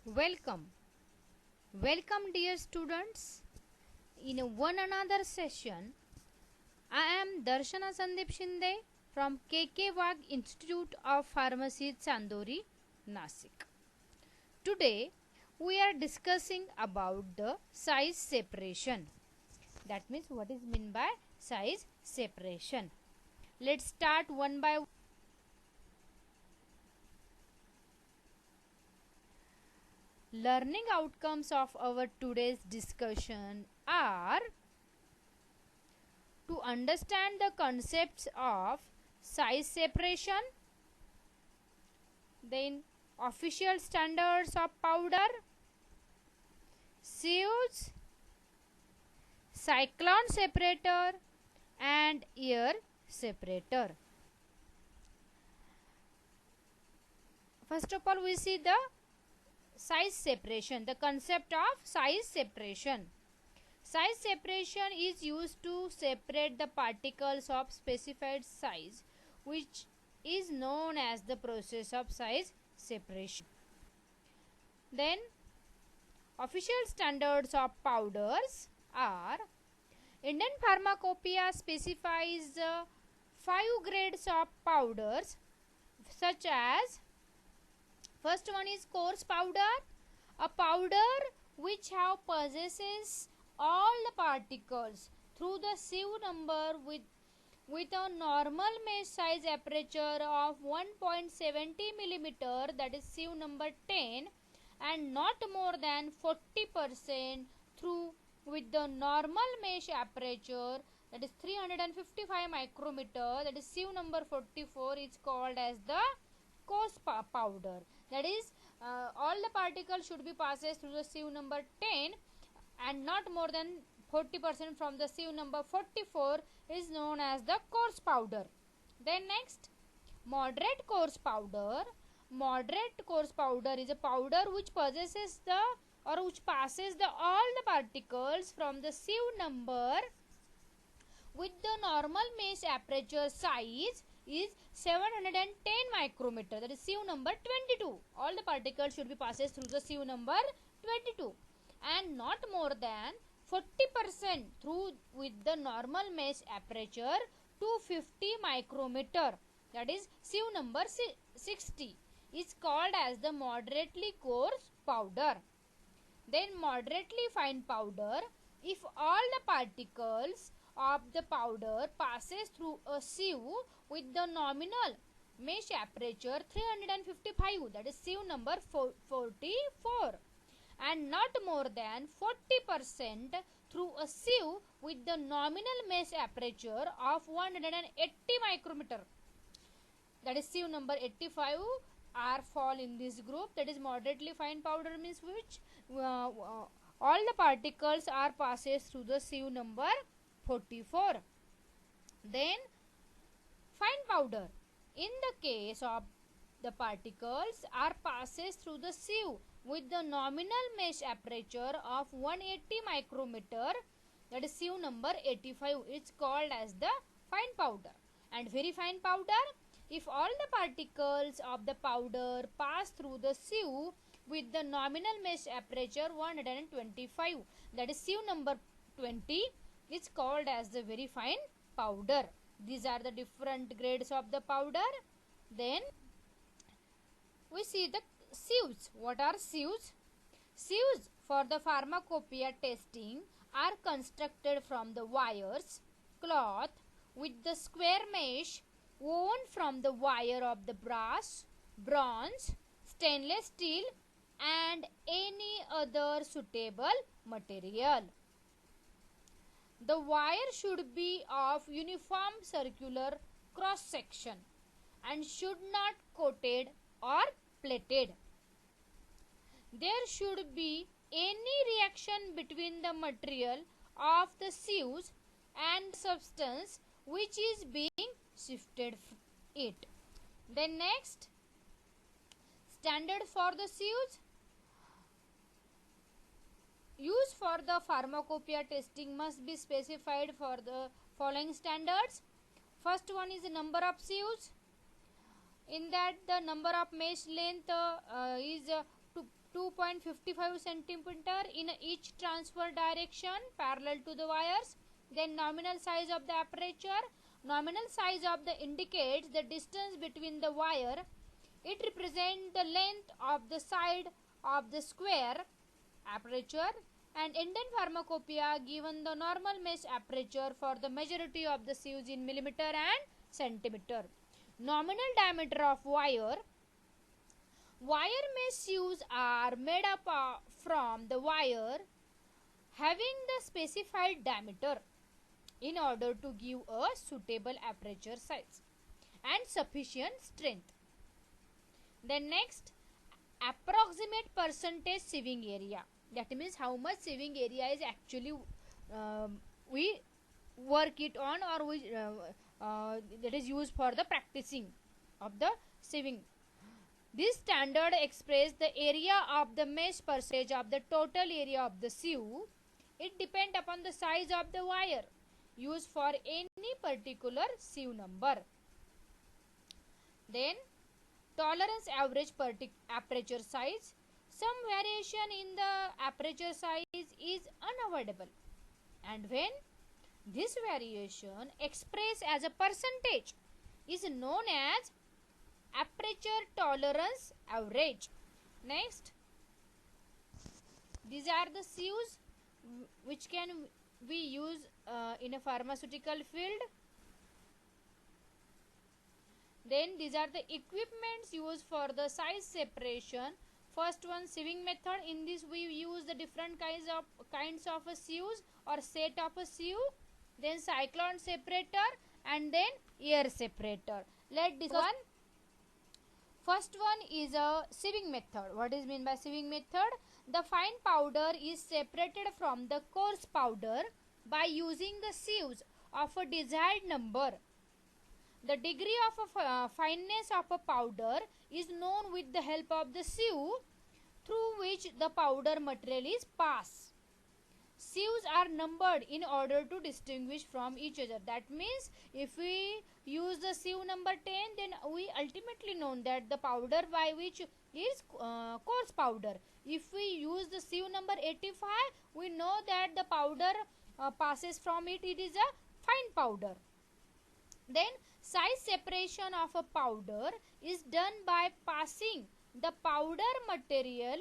Welcome, welcome, dear students. In one another session, I am Darshana Sandeep Shinde from KK Wag Institute of Pharmacy, Chandori, Nasik. Today, we are discussing about the size separation. That means what is meant by size separation. Let's start one by one. Learning outcomes of our today's discussion are to understand the concepts of size separation, then official standards of powder, sieves, cyclone separator and air separator. First of all, we see the size separation, the concept of size separation. Size separation is used to separate the particles of specified size, which is known as the process of size separation. Then official standards of powders are Indian Pharmacopoeia specifies 5 grades of powders, such as first one is coarse powder, a powder which possesses all the particles through the sieve number with a normal mesh size aperture of 1.70 millimeter, that is sieve number 10, and not more than 40% through with the normal mesh aperture, that is 355 micrometer, that is sieve number 44, is called as the coarse powder. That is all the particles should be passed through the sieve number 10 and not more than 40% from the sieve number 44 is known as the coarse powder. Then next, moderate coarse powder. Moderate coarse powder is a powder which possesses which passes all the particles from the sieve number with the normal mesh aperture size is 710 micrometer, that is sieve number 22. All the particles should be passes through the sieve number 22 and not more than 40% through with the normal mesh aperture 250 micrometer, that is sieve number 60, is called as the moderately coarse powder. Then moderately fine powder, if all the particles of the powder passes through a sieve with the nominal mesh aperture 355, that is sieve number 44, and not more than 40% through a sieve with the nominal mesh aperture of 180 micrometer, that is sieve number 85, are fall in this group. That is moderately fine powder means which all the particles are passes through the sieve number 44. Then fine powder, in the case of the particles are passes through the sieve with the nominal mesh aperture of 180 micrometer, that is sieve number 85, is called as the fine powder. And very fine powder, if all the particles of the powder pass through the sieve with the nominal mesh aperture 125, that is sieve number 20, is called as the very fine powder. These are the different grades of the powder. Then we see the sieves. What are sieves? Sieves for the pharmacopoeia testing are constructed from the wires, cloth with the square mesh woven from the wire of the brass, bronze, stainless steel and any other suitable material. The wire should be of uniform circular cross section and should not coated or plated. There should be any reaction between the material of the sieves and substance which is being shifted it. Then next, standard for the sieves. Use for the pharmacopoeia testing must be specified for the following standards. First one is the number of sieves. In that the number of mesh length is 2.55 centimeter in each transfer direction parallel to the wires. Then nominal size of the aperture. Nominal size of the indicates the distance between the wire. It represents the length of the side of the square aperture. And Indian pharmacopoeia given the normal mesh aperture for the majority of the sieves in millimeter and centimeter. Nominal diameter of wire. Wire mesh sieves are made up from the wire having the specified diameter in order to give a suitable aperture size and sufficient strength. Then next, approximate percentage sieving area. That means how much sieving area is actually we work it on, or we that is used for the practicing of the sieving. This standard express the area of the mesh percentage of the total area of the sieve. It depends upon the size of the wire used for any particular sieve number. Then tolerance average aperture size. Some variation in the aperture size is unavoidable, and when this variation expressed as a percentage is known as aperture tolerance average. Next, these are the sieves which can we use in a pharmaceutical field. Then these are the equipments used for the size separation. First one, sieving method. In this we use the different kinds of a sieves or set of a sieve. Then cyclone separator and then air separator. Let this one. First one is a sieving method. What is meant by sieving method? The fine powder is separated from the coarse powder by using the sieves of a desired number. The degree of fineness of a powder is known with the help of the sieve through which the powder material is passed. Sieves are numbered in order to distinguish from each other. That means if we use the sieve number 10, then we ultimately know that the powder by which is coarse powder. If we use the sieve number 85, we know that the powder passes from it is a fine powder. Then size separation of a powder is done by passing the powder material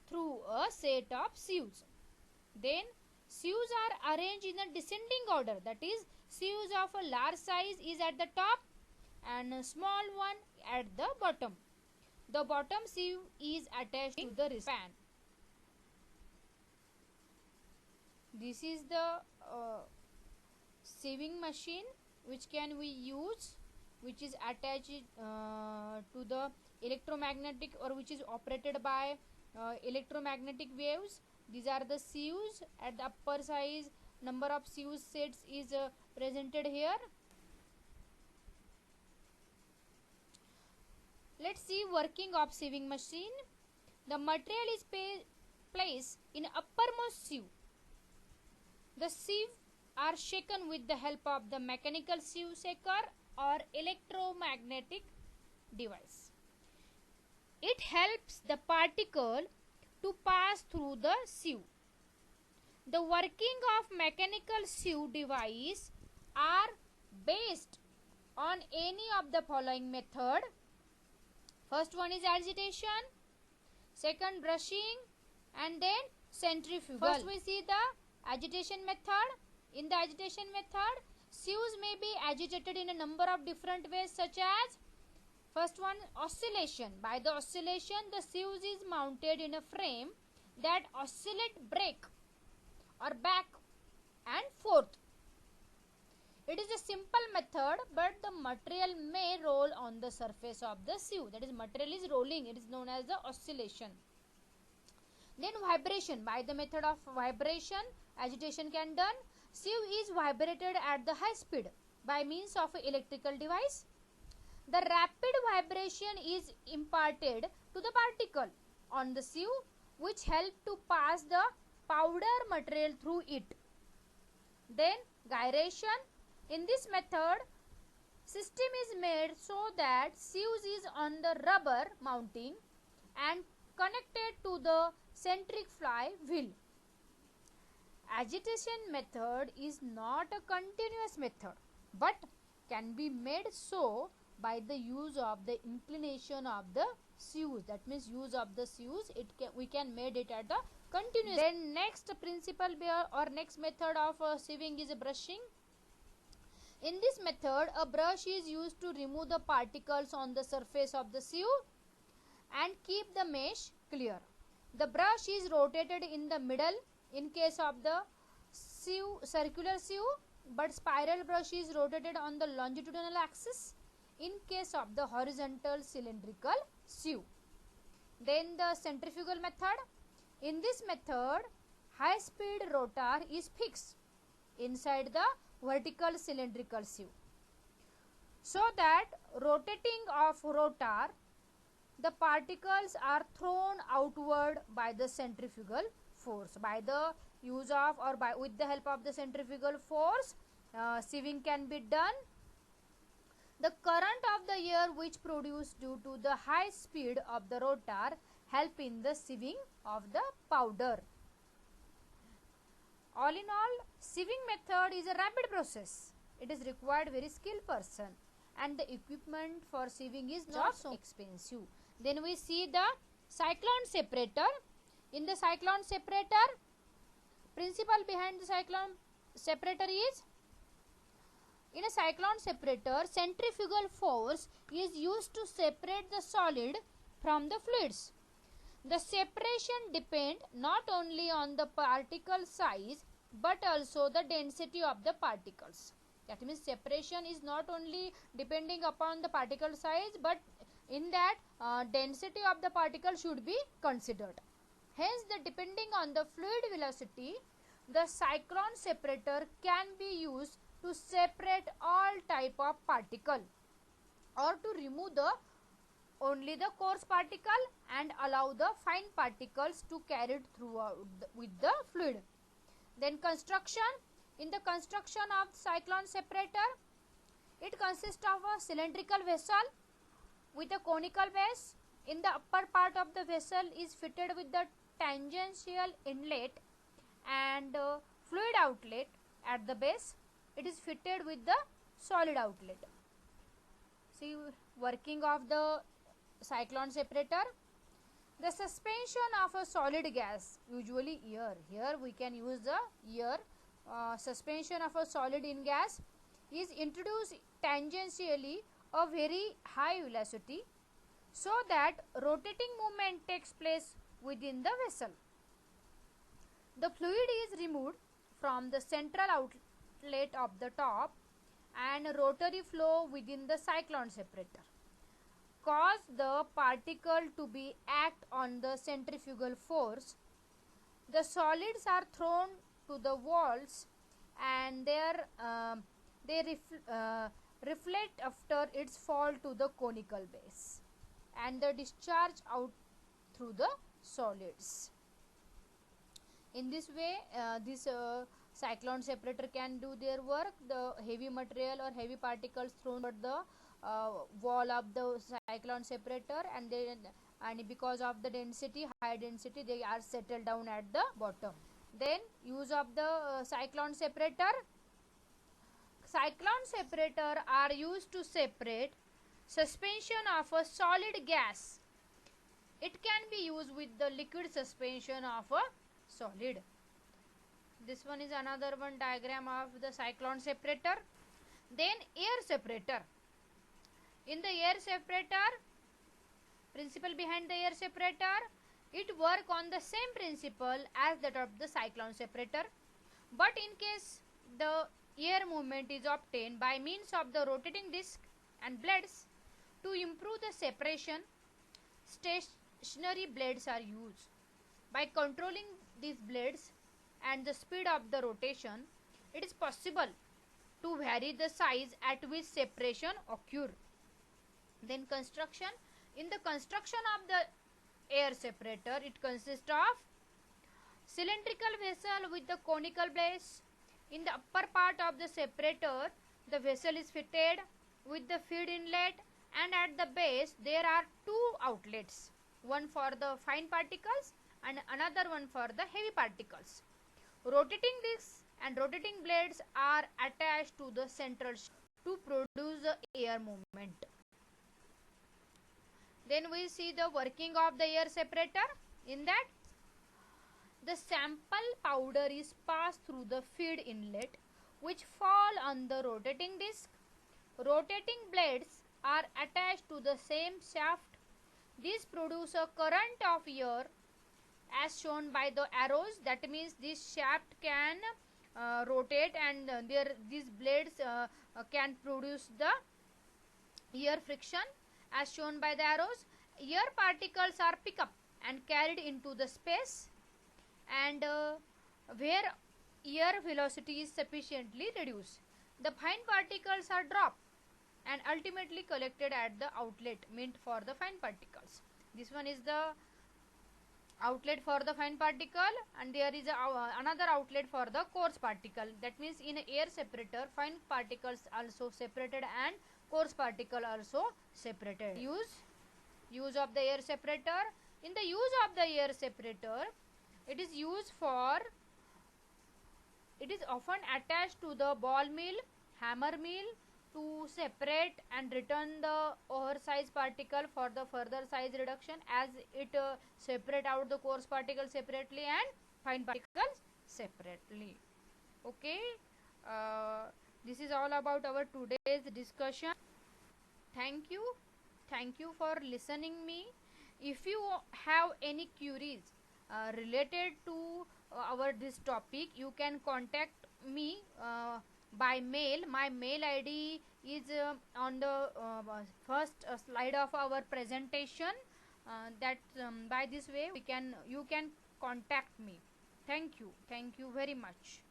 through a set of sieves. Then sieves are arranged in a descending order. That is, sieves of a large size is at the top and a small one at the bottom. The bottom sieve is attached to the wristband. This is the sieving machine which can we use, which is attached to the electromagnetic, or which is operated by electromagnetic waves. These are the sieves. At the upper size, number of sieve sets is presented here. Let's see working of sieving machine. The material is placed in uppermost sieve. The sieve are shaken with the help of the mechanical sieve shaker or electromagnetic device. It helps the particle to pass through the sieve. The working of mechanical sieve device are based on any of the following method. First one is agitation, second brushing, and then centrifugal. First we see the agitation method. In the agitation method, sieves may be agitated in a number of different ways, such as first one, oscillation. By the oscillation, the sieve is mounted in a frame that oscillate break or back and forth. It is a simple method, but the material may roll on the surface of the sieve. That is, material is rolling. It is known as the oscillation. Then vibration. By the method of vibration, agitation can done. Sieve is vibrated at the high speed by means of an electrical device. The rapid vibration is imparted to the particle on the sieve, which help to pass the powder material through it. Then gyration. In this method, system is made so that sieve is on the rubber mounting and connected to the centric flywheel. Agitation method is not a continuous method but can be made so by the use of the inclination of the sieves. That means use of the sieves, we can made it at the continuous. Then next principle or next method of sieving is brushing. In this method, a brush is used to remove the particles on the surface of the sieve and keep the mesh clear. The brush is rotated in the middle in case of the sieve, circular sieve, but spiral brush is rotated on the longitudinal axis in case of the horizontal cylindrical sieve. Then the centrifugal method. In this method, high speed rotor is fixed inside the vertical cylindrical sieve, so that rotating of rotor, the particles are thrown outward by the centrifugal force. By the use of or by with the help of the centrifugal force, sieving can be done. The current of the air which produced due to the high speed of the rotor help in the sieving of the powder. All in all, sieving method is a rapid process. It is required very skilled person, and the equipment for sieving is not so expensive. Then we see the cyclone separator. In the cyclone separator, principle behind the cyclone separator is, in a cyclone separator, centrifugal force is used to separate the solid from the fluids. The separation depends not only on the particle size but also the density of the particles. That means separation is not only depending upon the particle size, but in that density of the particle should be considered. Hence, depending on the fluid velocity, the cyclone separator can be used to separate all type of particle or to remove only the coarse particle and allow the fine particles to carry it throughout with the fluid. Then construction. In the construction of cyclone separator, it consists of a cylindrical vessel with a conical base. In the upper part of the vessel is fitted with the tangential inlet and fluid outlet. At the base, it is fitted with the solid outlet. See, working of the cyclone separator. The suspension of a solid gas, usually air. Here we can use the air. Suspension of a solid in gas is introduced tangentially a very high velocity, so that rotating movement takes place within the vessel. The fluid is removed from the central outlet of the top and rotary flow within the cyclone separator cause the particle to be act on the centrifugal force. The solids are thrown to the walls and they reflect after its fall to the conical base and the discharge out through the solids. In this way, this cyclone separator can do their work. The heavy material or heavy particles thrown at the wall of the cyclone separator, and because of the density, high density, they are settled down at the bottom. Then use of the cyclone separator. Cyclone separator are used to separate suspension of a solid gas. It can be used with the liquid suspension of a solid. This one is another one diagram of the cyclone separator. Then air separator. In the air separator, principle behind the air separator, it work on the same principle as that of the cyclone separator, but in case the air movement is obtained by means of the rotating disc and blades. To improve the separation, stationary blades are used. By controlling these blades and the speed of the rotation, it is possible to vary the size at which separation occur. Then construction. In the construction of the air separator, it consists of cylindrical vessel with the conical base. In the upper part of the separator, the vessel is fitted with the feed inlet, and at the base there are two outlets. one for the fine particles and another one for the heavy particles. Rotating discs and rotating blades are attached to the central to produce the air movement. Then we see the working of the air separator. In that, the sample powder is passed through the feed inlet which fall on the rotating disc. Rotating blades are attached to the same shaft. These produce a current of air as shown by the arrows. That means this shaft can rotate and these blades can produce the air friction as shown by the arrows. Air particles are picked up and carried into the space, and where air velocity is sufficiently reduced, the fine particles are dropped and ultimately collected at the outlet meant for the fine particles. This one is the outlet for the fine particle, and there is another outlet for the coarse particle. That means in air separator, fine particles also separated and coarse particle also separated. Use of the air separator. In the use of the air separator, it is used for, it is often attached to the ball mill, hammer mill to separate and return the oversized particle for the further size reduction, as it separate out the coarse particle separately and fine particles separately. Okay, this is all about our today's discussion. Thank you for listening me. If you have any queries related to our this topic, you can contact me by mail. My mail ID is on the first slide of our presentation. That by this way you can contact me. Thank you very much.